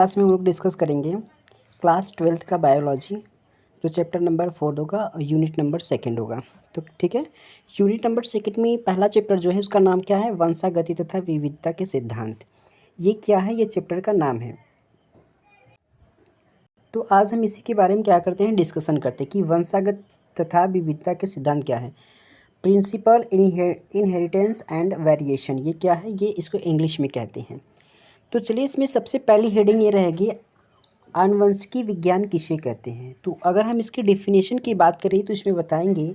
Class में हम लोग डिस्कस करेंगे क्लास 12th का बायोलॉजी, जो चैप्टर नंबर 4 होगा, यूनिट नंबर 2 होगा। तो ठीक है, यूनिट नंबर 2 में पहला चैप्टर जो है उसका नाम क्या है? वंशागति तथा विविधता के सिद्धांत। ये क्या है? ये चैप्टर का नाम है। तो आज हम इसी के बारे में क्या करते हैं, डिस्कशन करते हैं कि वंशागत तथा विविधता के सिद्धांत क्या है। प्रिंसिपल इनहेरिटेंस एंड वेरिएशन, ये क्या है? ये इसको इंग्लिश में कहते हैं। तो चलिए, इसमें सबसे पहली हेडिंग ये रहेगी, आनुवंशिकी विज्ञान किसे कहते हैं। तो अगर हम इसकी डेफिनेशन की बात करें तो इसमें बताएंगे,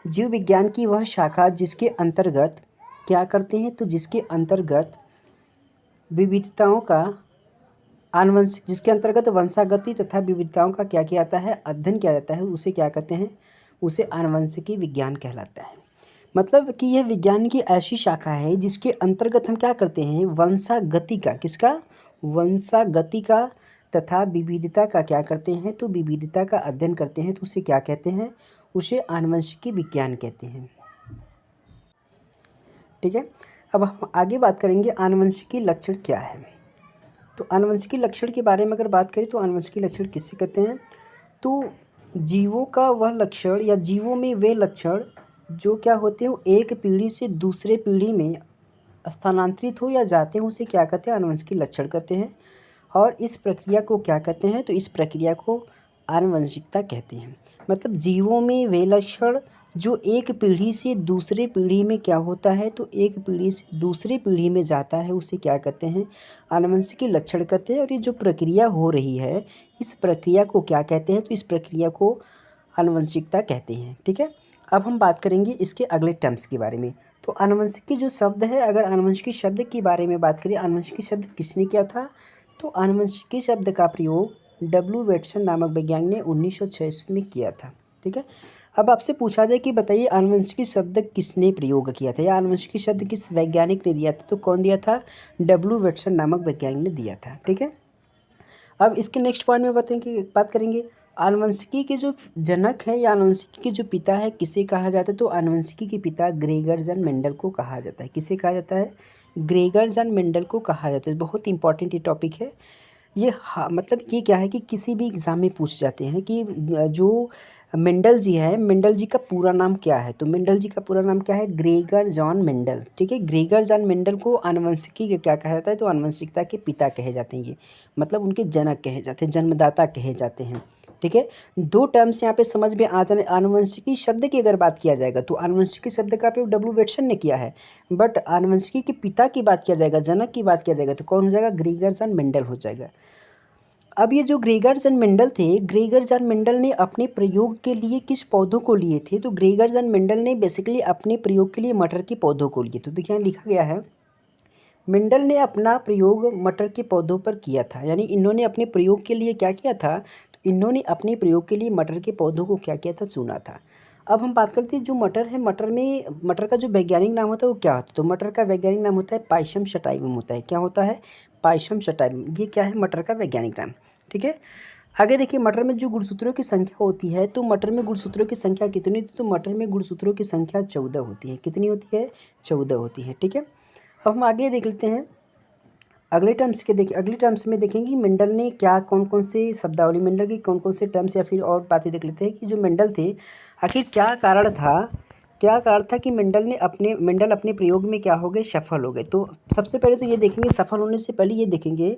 जीव विज्ञान की वह शाखा जिसके अंतर्गत क्या करते हैं, तो जिसके अंतर्गत विविधताओं का आनुवंशिक, जिसके अंतर्गत वंशागति तथा विविधताओं का क्या किया जाता है, अध्ययन किया जाता है, उसे क्या कहते हैं? उसे आनुवंशिकी विज्ञान कहलाता है। मतलब कि यह विज्ञान की ऐसी शाखा है जिसके अंतर्गत हम क्या करते हैं, वंशागति का, किसका? वंशागति का तथा विविधता का क्या करते हैं, तो विविधता का अध्ययन करते हैं। तो उसे क्या कहते हैं? उसे आनुवंशिकी विज्ञान कहते हैं। ठीक है, अब हम आगे बात करेंगे आनुवंशिकी लक्षण क्या है। तो आनुवंशिकी लक्षण के बारे में अगर बात करें तो आनुवंशिकी लक्षण किसे कहते हैं? तो जीवों का वह लक्षण या जीवों में वे लक्षण जो क्या होते हैं, वो एक पीढ़ी से दूसरे पीढ़ी में स्थानांतरित हो या जाते हैं, उसे क्या कहते हैं? आनुवंशिकी लक्षण कहते हैं। और इस प्रक्रिया को क्या कहते हैं? तो इस प्रक्रिया को आनुवंशिकता कहते हैं। मतलब जीवों में वे लक्षण जो एक पीढ़ी से दूसरे पीढ़ी में क्या होता है, तो एक पीढ़ी से दूसरे पीढ़ी में जाता है, उसे क्या कहते हैं? आनुवंशिकी लक्षण कहते हैं। और ये जो प्रक्रिया हो रही है, इस प्रक्रिया को क्या कहते हैं? तो इस प्रक्रिया को आनुवंशिकता कहते हैं। ठीक है, अब हम बात करेंगे इसके अगले टर्म्स के बारे में। तो आनुवंशिकी जो शब्द है, अगर आनुवंशिकी शब्द के बारे में बात करें, आनुवंशिकी शब्द किसने किया था? तो आनुवंशिकी शब्द का प्रयोग डब्ल्यू वेटसन नामक वैज्ञानिक ने 1986 में किया था। ठीक है, अब आपसे पूछा जाए कि बताइए आनुवंशिकी शब्द किसने प्रयोग किया था, या आनुवंशिकी शब्द किस वैज्ञानिक ने दिया था? तो कौन दिया था? डब्ल्यू वेटसन नामक वैज्ञानिक ने दिया था। ठीक है, अब इसके नेक्स्ट पॉइंट में बात करेंगे आनुवंशिकी के जो जनक है या आनुवंशिकी के जो पिता है, किसे कहा जाता है? तो आनुवंशिकी के पिता ग्रेगर जन मेंडल को कहा जाता है। किसे कहा जाता है? ग्रेगर जन मेंडल को कहा जाता है। बहुत इंपॉर्टेंट ये टॉपिक है ये। मतलब ये क्या है कि किसी भी एग्ज़ाम में पूछ जाते हैं कि जो मेंडल जी है, मेंडल जी का पूरा नाम क्या है? तो मेंडल जी का पूरा नाम क्या है? Gregor John Mendel. ठीक है, ग्रेगर जॉन मेंडल को आनुवंशिकी के क्या कहा जाता है? तो आनुवंशिकता के पिता कहे जाते हैं। ये मतलब उनके जनक कहे जाते हैं, जन्मदाता कहे जाते हैं। ठीक है, दो टर्म्स यहाँ पे समझ में आ जाने। आनुवंशिकी शब्द की अगर बात किया जाएगा तो आनुवंशिकी शब्द का प्रयोग डब्ल्यू वेटसन ने किया है, बट आनुवंशिकी के पिता की बात किया जाएगा, जनक की बात किया जाएगा, तो कौन हो जाएगा? ग्रेगर जॉन मेंडल हो जाएगा। अब ये जो ग्रेगर जॉन मेंडल थे, ग्रेगर जॉन मेंडल ने अपने प्रयोग के लिए किस पौधों को लिए थे? तो ग्रेगर जॉन मेंडल ने बेसिकली अपने प्रयोग के लिए मटर के पौधों को लिए। तो देखिए यहाँ लिखा गया है, मेंडल ने अपना प्रयोग मटर के पौधों पर किया था। यानी इन्होंने अपने प्रयोग के लिए क्या किया था? तो इन्होंने अपने प्रयोग के लिए मटर के पौधों को क्या किया था? चुना था। अब हम बात करते हैं जो मटर है, मटर का जो वैज्ञानिक नाम होता है वो क्या होता है? तो मटर का वैज्ञानिक नाम होता है पाइशम सटाइवम होता है। क्या होता है? पाइशम सटाइवम। ये क्या है? मटर का वैज्ञानिक नाम। ठीक है, आगे देखिए, मटर में जो गुणसूत्रों की संख्या होती है, तो मटर में गुणसूत्रों की संख्या कितनी थी? तो मटर में गुणसूत्रों की संख्या 14 होती है। कितनी होती है? 14 होती है। ठीक है, अब हम आगे देख लेते हैं अगले टर्म्स में देखेंगे कि मेंडल ने क्या कौन कौन से शब्दावली, मेंडल की कौन कौन से टर्म्स या फिर और बातें देख लेते हैं कि जो मेंडल थे, आखिर क्या कारण था कि मेंडल अपने प्रयोग में क्या हो गए? सफल हो गए। तो सबसे पहले तो ये देखेंगे, सफल होने से पहले ये देखेंगे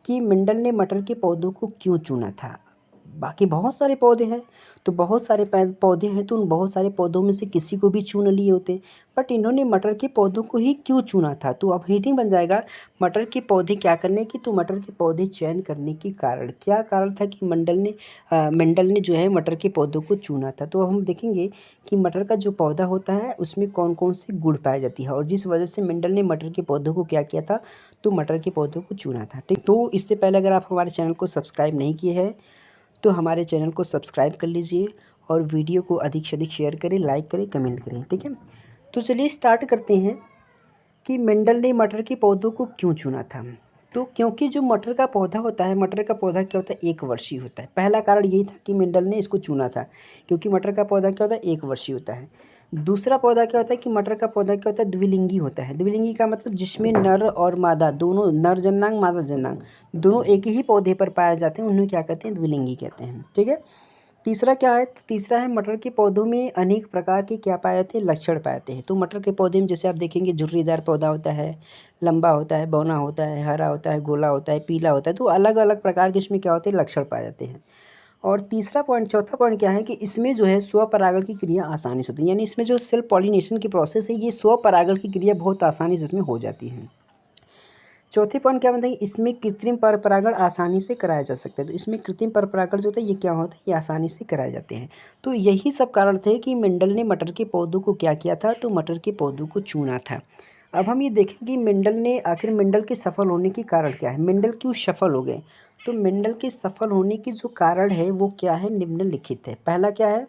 कि मेंडल ने मटर के पौधों को क्यों चुना था। बाकी बहुत सारे पौधे हैं, तो बहुत सारे पौधे हैं, तो उन बहुत सारे पौधों में से किसी को भी चुन लिए होते, बट इन्होंने मटर के पौधों को ही क्यों चुना था? तो अब हेडिंग बन जाएगा, मटर के पौधे क्या करने की? तो मटर के पौधे चयन करने की कारण। क्या कारण था कि मेंडल ने जो है मटर के पौधों को चुना था? तो हम देखेंगे कि मटर का जो पौधा होता है उसमें कौन कौन सी गुण पाई जाती है, और जिस वजह से मेंडल ने मटर के पौधों को क्या किया था? तो मटर के पौधों को चुना था। ठीक, तो इससे पहले अगर आप हमारे चैनल को सब्सक्राइब नहीं किए हैं तो हमारे चैनल को सब्सक्राइब कर लीजिए और वीडियो को अधिक से अधिक शेयर करें, लाइक करें, कमेंट करें। ठीक है, तो चलिए स्टार्ट करते हैं कि मेंडल ने मटर के पौधों को क्यों चुना था। तो क्योंकि जो मटर का पौधा होता है, मटर का पौधा क्या होता है? एक वर्षीय होता है। पहला कारण यही था कि मेंडल ने इसको चुना था, क्योंकि मटर का पौधा क्या होता है? एक वर्षीय होता है। दूसरा पौधा क्या होता है कि मटर का पौधा क्या होता है, द्विलिंगी होता है। द्विलिंगी का मतलब जिसमें नर और मादा दोनों, नर जननांग मादा जननांग दोनों एक ही पौधे पर पाए जाते हैं, उन्हें क्या कहते हैं, द्विलिंगी कहते हैं। ठीक है। तीसरा क्या है, तो तीसरा है मटर के पौधों में अनेक प्रकार के क्या पाए जाते हैं, लक्षण पाए जाते हैं। तो मटर के पौधे में जैसे आप देखेंगे झुर्रीदार पौधा होता है, लंबा होता है, बौना होता है, हरा होता है, गोला होता है, पीला होता है। तो अलग अलग प्रकार के इसमें क्या होते हैं, लक्षण पाए जाते हैं। और तीसरा पॉइंट, चौथा पॉइंट क्या है कि इसमें जो है स्वपरागण की क्रिया आसानी से होती है, यानी इसमें जो सेल्फ पॉलिनेशन की प्रोसेस है, ये स्वपरागण की क्रिया बहुत आसानी से इसमें हो जाती है। चौथे पॉइंट क्या बनता है, इसमें कृत्रिम पर परागण आसानी से कराया जा सकता है। तो इसमें कृत्रिम पर परागण जो होता है ये क्या होता है, ये आसानी से कराए जाते हैं। तो यही सब कारण थे कि मेंडल ने मटर के पौधों को क्या किया था, तो मटर के पौधों को चुना था। अब हम ये देखें कि मेंडल ने आखिर मेंडल के सफल होने के कारण क्या है, मेंडल क्यों सफल हो गए। तो मेंडल के सफल होने की जो कारण है वो क्या है, निम्नलिखित है। पहला क्या है,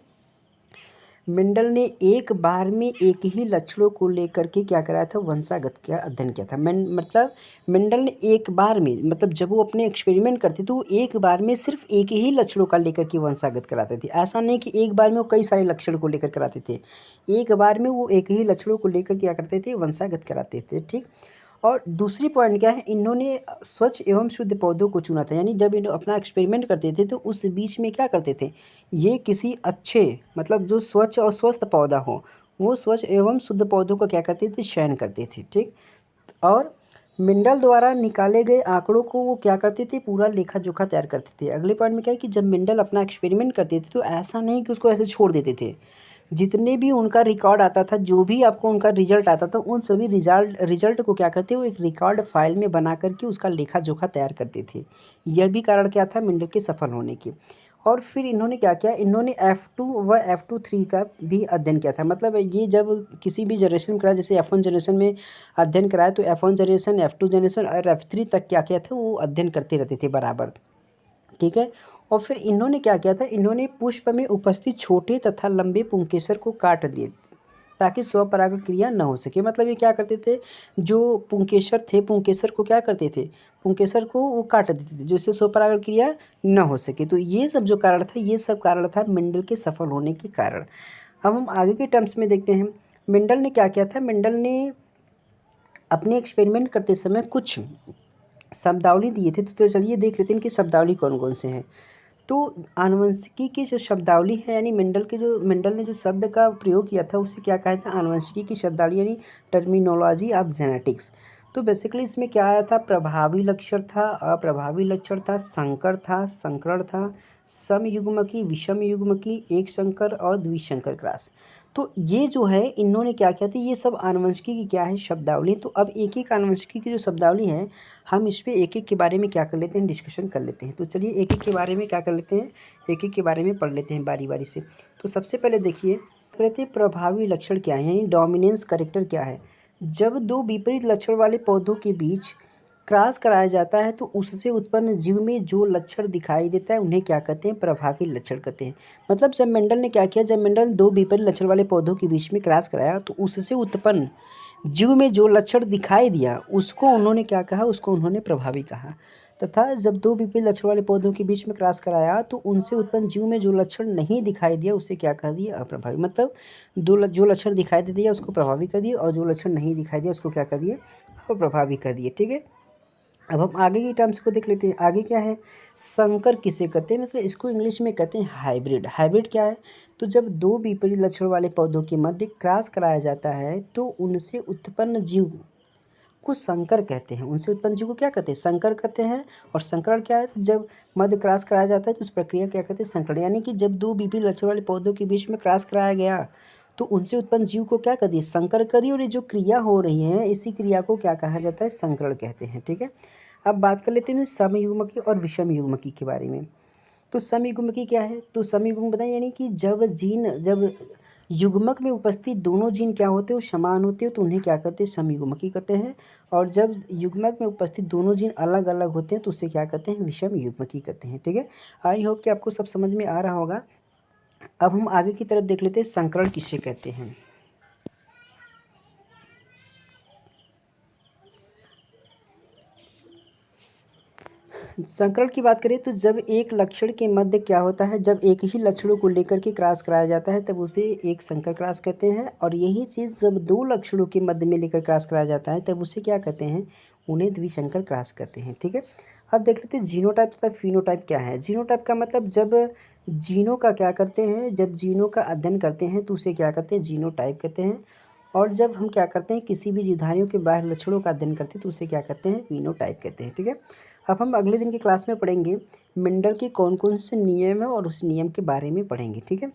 मेंडल ने एक बार में एक ही लक्षणों को लेकर के क्या कराया था, वंशागत का अध्ययन किया था। मतलब मेंडल ने एक बार में, मतलब जब वो अपने एक्सपेरिमेंट करते तो वो एक बार में सिर्फ एक ही लक्षणों का लेकर के वंशागत कराते थे। ऐसा नहीं कि एक बार में वो कई सारे लक्षण को लेकर कराते थे, एक बार में वो एक ही लक्षणों को लेकर क्या करते थे, वंशागत कराते थे। ठीक। और दूसरी पॉइंट क्या है, इन्होंने स्वच्छ एवं शुद्ध पौधों को चुना था, यानी जब इन्हों अपना एक्सपेरिमेंट करते थे तो उस बीच में क्या करते थे, ये किसी अच्छे, मतलब जो स्वच्छ और स्वस्थ पौधा हो, वो स्वच्छ एवं शुद्ध पौधों का क्या करते थे, चयन करते थे। ठीक। और मेंडल द्वारा निकाले गए आंकड़ों को वो क्या करते थे, पूरा लेखा जोखा तैयार करते थे। अगले पॉइंट में क्या है कि जब मेंडल अपना एक्सपेरिमेंट करते थे तो ऐसा नहीं कि उसको ऐसे छोड़ देते थे, जितने भी उनका रिकॉर्ड आता था, जो भी आपको उनका रिजल्ट आता था, उन सभी रिजल्ट को क्या करते, वो एक रिकॉर्ड फाइल में बना करके उसका लेखा जोखा तैयार करते थे। यह भी कारण क्या था मेंडल के सफल होने के। और फिर इन्होंने क्या किया, इन्होंने F2 व F23 का भी अध्ययन किया था। मतलब ये जब किसी भी जनरेशन में कराया, जैसे F1 जनरेशन में अध्ययन कराया तो F1 जनरेशन, F2 जनरेशन और F3 तक क्या किया था, वो अध्ययन करते रहते थे बराबर। ठीक है। और फिर इन्होंने क्या किया था, इन्होंने पुष्प में उपस्थित छोटे तथा लंबे पुंकेसर को काट दिए ताकि स्वपरागण क्रिया न हो सके। मतलब ये क्या करते थे, जो पुंकेसर थे, पुंकेसर को क्या करते थे, पुंकेसर को वो काट देते थे जिससे स्वपरागण क्रिया न हो सके। तो ये सब जो कारण था, ये सब कारण था मेंडल के सफल होने के कारण। अब हम आगे के टर्म्स में देखते हैं, मेंडल ने क्या किया था, मेंडल ने अपने एक्सपेरिमेंट करते समय कुछ शब्दावली दिए थे। तो चलिए देख लेते हैं इनकी शब्दावली कौन कौन से हैं। तो आनुवंशिकी की जो शब्दावली है, यानी मेंडल ने जो शब्द का प्रयोग किया था उसे क्या कहा था, आनुवंशिकी की शब्दावली, यानी टर्मिनोलॉजी ऑफ जेनेटिक्स। तो बेसिकली इसमें क्या आया था, प्रभावी लक्षण था, अप्रभावी लक्षण था, संकर था, संकरण था, समयुग्मकी, विषम युग्मकी, एक संकर और द्विसंकर क्रॉस। तो ये जो है इन्होंने क्या किया था, ये सब आनुवंशिकी की क्या है, शब्दावली। तो अब एक एक आनुवंशिकी की जो शब्दावली है, हम इस पे एक एक के बारे में क्या कर लेते हैं, डिस्कशन कर लेते हैं। तो चलिए एक एक के बारे में क्या कर लेते हैं, एक एक के बारे में पढ़ लेते हैं बारी बारी से। तो सबसे पहले देखिए, कहते हैं प्रभावी लक्षण क्या है, यानी डोमिनेंस कैरेक्टर क्या है। जब दो विपरीत लक्षण वाले पौधों के बीच क्रॉस कराया जाता है तो उससे उत्पन्न जीव में जो लक्षण दिखाई देता है उन्हें क्या कहते हैं, प्रभावी लक्षण कहते हैं। मतलब जब मेंडल ने क्या किया, जब मेंडल दो विपरीत लक्षण वाले पौधों के बीच में क्रॉस कराया तो उससे उत्पन्न जीव में जो लक्षण दिखाई दिया उसको उन्होंने क्या कहा, उसको उन्होंने प्रभावी कहा। तथा जब दो विपरीत लक्षण वाले पौधों के बीच में क्रॉस कराया तो उनसे उत्पन्न जीव में जो लक्षण नहीं दिखाई दिया उसे क्या कह दिया, अप्रभावी। मतलब जो लक्षण दिखाई दे दिया उसको प्रभावी कर दिए और जो लक्षण नहीं दिखाई दिया उसको क्या कर दिए, अप्रभावी कर दिए। ठीक है। अब हम आगे की टर्म्स को देख लेते हैं। आगे क्या है, संकर किसे कहते हैं, मतलब इसको इंग्लिश में कहते हैं हाइब्रिड। हाइब्रिड क्या है, तो जब दो विपरीत लक्षण वाले पौधों के मध्य क्रॉस कराया जाता है तो उनसे उत्पन्न जीव को संकर कहते हैं। उनसे उत्पन्न जीव को क्या कहते हैं, संकर कहते हैं। और संकरण क्या है, तो जब मध्य क्रॉस कराया जाता है तो उस प्रक्रिया क्या कहते हैं, संकरण। यानी कि जब दो विपरीत लक्षण वाले पौधों के बीच में क्रॉस कराया गया तो उनसे उत्पन्न जीव को क्या कर दिए, संकर कर दिए। और ये जो क्रिया हो रही है इसी क्रिया को क्या कहा जाता है, संकरण कहते हैं। ठीक है। अब बात कर लेते हैं समयुग्मकी और विषम युग्मकी के बारे में। तो समयुग्मकी क्या है, तो समयुग्मक बताएं, यानी कि जब युग्मक में उपस्थित दोनों जीन क्या होते हैं, वो समान होते हैं तो उन्हें क्या कहते हैं, समयुग्मकी कहते हैं। और जब युग्मक में उपस्थित दोनों जीन अलग अलग होते हैं तो उसे क्या कहते हैं, विषम युग्मकी कहते हैं। ठीक है। आई होप कि आपको सब समझ में आ रहा होगा। अब हम आगे की तरफ देख लेते हैं, संकरण किसे कहते हैं। संकरण की बात करें तो जब एक लक्षण के मध्य क्या होता है, जब एक ही लक्षणों को लेकर के क्रॉस कराया जाता है तब उसे एक संकर क्रॉस कहते हैं। और यही चीज़ जब दो लक्षणों के मध्य में लेकर क्रॉस कराया जाता है तब उसे क्या कहते हैं, उन्हें द्विसंकर क्रॉस कहते हैं। ठीक है, अब देख लेते हैं जीनोटाइप तथा फिनोटाइप क्या है। जीनोटाइप का मतलब जब जीनों का क्या करते हैं, जब जीनों का अध्ययन करते हैं तो उसे क्या कहते हैं, जीनोटाइप कहते हैं। और जब हम क्या करते हैं, किसी भी जीवधारियों के बाह्य लक्षणों का अध्ययन करते हैं तो उसे क्या कहते हैं, फिनोटाइप कहते हैं। ठीक है, अब हम अगले दिन की क्लास में पढ़ेंगे मेंडल के कौन कौन से नियम है और उस नियम के बारे में पढ़ेंगे। ठीक है।